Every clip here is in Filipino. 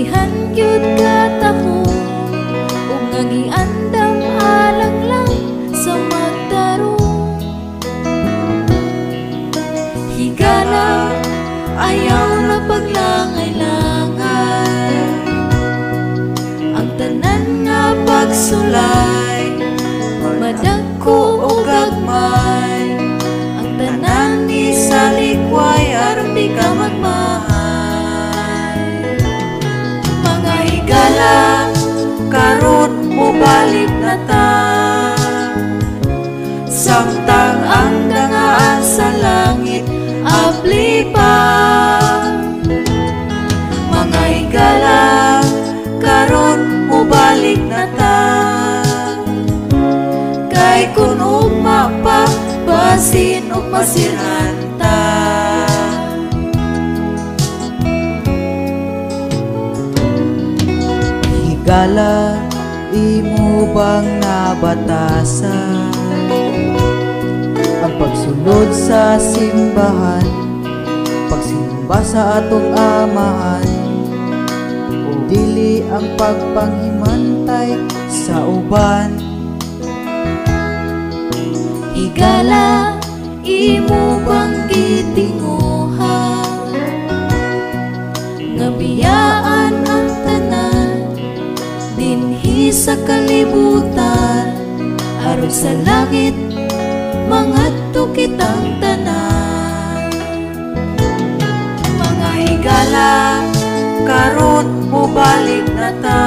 Daghan gyud ka taho ug nagiandam alang lang sa magtarong. Higala ayaw na paglangay-langay, ang tanan nga pagsulay madagko o gagmay, ang tanan ni sa likway aron di ka magmahay. Mga higala karon mo balik na ta, samtang ang dangaan sa langit abli pa. Mga higala karon mo balik na ta, kay kun ugma pa basin ug masirhan ta. Higala imo bang nabatasan ang pagsulod sa simbahan, pagsimba sa atong amahan, o dili ang pagpanghimantay sa uban? Higala imo bang gitinguhan nga biyaan ang tanan dinhi sa kalibutan, aron sa langit mangadto kitang tanan. Mga higala karon mo balik na ta,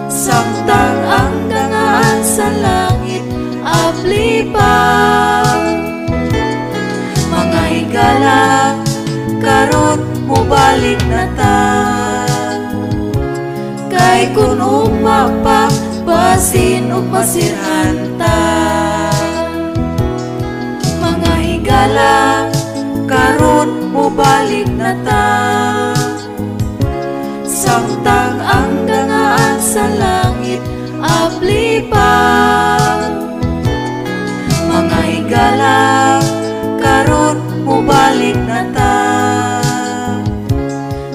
samtang ang dangaan sa langit abli pa. Mga higala karon mo balik na ta, kay kun ugma pa basin ug masirhan ta. Mga higala karon mo balik na ta, samtang ang dangaan sa langit abli pa. Mga higala karon mo balik na ta,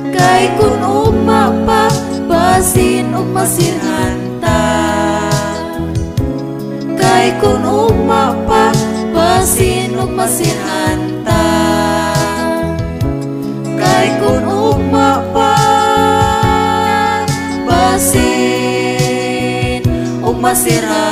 kay kun ugma pa basin ug masirhan ta. Kay kun ugma pa basin ug masirhan ta. Kay kun ugma pa basin ug masirhan